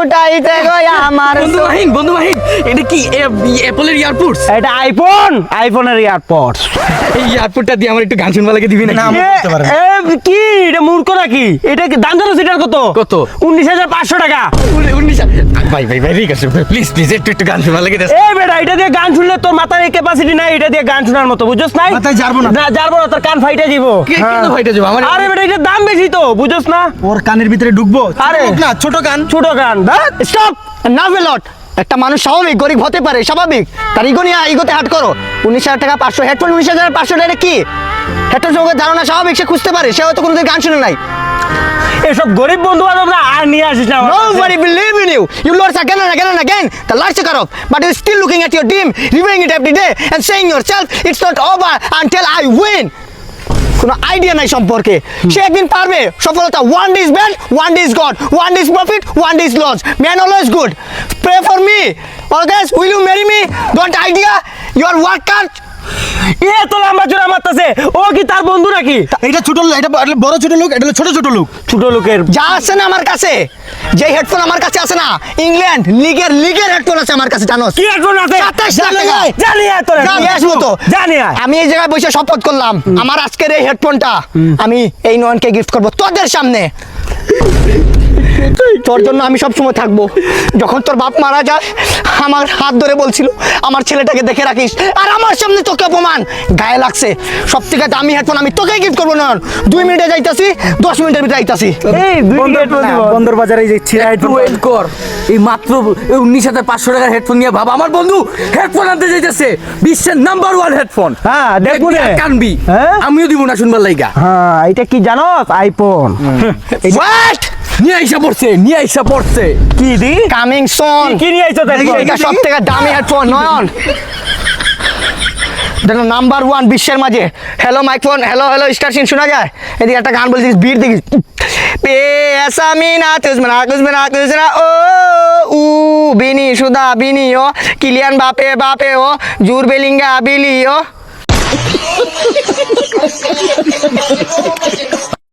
উঠাইতে গো আমার বন্ধু মাহিন এটা কি অ্যাপলের এয়ারপোর্টস? এটা আইফোনের এয়ারপডস। এই এয়ারপোর্টটা দিয়ে আমার একটু গান শুনবা লাগে দিবি না? কি এটা মূর্খ নাকি? এটা কি দাম জানো সেটার কত? কত? 19,500 টাকা। 19 ভাই ঠিক আছে, প্লিজ একটু গান শোনা লাগে। এই বেটা এটা দিয়ে গান শুনলে তোর মাথার ক্যাপাসিটি নাই এটা দিয়ে গান শোনার মতো, বুঝছস নাই? মাথায় জারবো না। জারবো না, তোর কান ফাইটা যাবো। কেন ফাইটা যাবো আমার? আরে বেটা এটার দাম বেশি তো, বুঝছস না? ওর কানের ভিতরে ঢুকবো? আরে না, ছোট গান। ছোট গান। স্টপ না ভেলট। একটা মানুষ স্বাভাবিক গরিব হতে পারে, স্বাভাবিক। তার ইগো নিয়ে ইগোতে হাট করো। 19,000 টাকা 500 হেডফোন, 19,500 টাকা কি হেডফোন? সঙ্গে ধারণা স্বাভাবিক, সে খুঁজতে পারে, সে হয়তো কোনোদিন গান শুনে নাই। এসব গরিব বন্ধু বান্ধবরা আর নিয়ে আসিস না। Nobody believe in you. You lords again and again and again. The lights are off, but you're still looking at your dream, reviewing it every day, and saying yourself, it's not over until I win. কোনো idea নাই সম্পর্কে। সে একদিন পারবে সফলতা। One day is bad, one day is God, one day is profit, one day is loss. Man always good. Pray for me. Always, will you marry me? Got idea? Your work card. তো লম্বা চোরা মারতেছে, ও কি তার বন্ধু নাকি? এটা ছোট লোক, এটা বড় ছোট লোক, এটা ছোট লোক। ছোট লোকের যা আছে না আমার কাছে, যে হেডফোন আমার কাছে আছে না, ইংল্যান্ড লিগের হেডফোন আছে আমার কাছে, জানোস? কি এখন আছে? 27 লাখ টাকা। জানি আর তোর জানি আসবো তো। জানি আর আমি এই জায়গায় বসে শপথ করলাম, আমার আজকের এই হেডফোনটা আমি এই নয়নকে গিফট করব তোদের সামনে। তোর জন্য আমি সব সময় থাকবো। যখন তোর বাপ মারা যায় আমার হাত ধরে বলছিল আমার ছেলেটাকে দেখে রাখিস, আর আমার সামনে তোকে অপমান গায়ে লাগছে। সব থেকে দামি হেডফোন আমি তোকে গিফট করবো না। 2 মিনিটে যাইতাছি, 10 মিনিটের ভিতরে যাইতাছি। এই বন্দর বাজারে এই যে ছিড়া একটু ওয়েট কর। এই মাত্র 19,500 টাকার হেডফোন নিয়ে ভাব, আমার বন্ধু হেডফোন আনতে যাইতেছে, বিশ্বের নাম্বার 1 হেডফোন। হ্যাঁ দেখবো রে। কানবি, হ্যাঁ? আমিও দিব না শুনবার লাইগা। হ্যাঁ এটা কি জানোস? আইফোন। হোয়াট নিয়ে আইসা পড়ছে। কি দি কামিং সুন। কি নিয়ে আইছো দেখো? এটা সব থেকে দামি হেডফোন নয়ন। দেখো নাম্বার 1 বিশ্বের মাঝে। হ্যালো মাইক্রোফোন, হ্যালো স্টার সিন শোনা যায়? এদিকে একটা গান বলছিস, বিট দেখিস। পে এসা মিনা তুজমনা ও উ বিনি সুদা বিনি ও কিলিয়ান বাপে ও জুর বেলিঙ্গা বিলি ও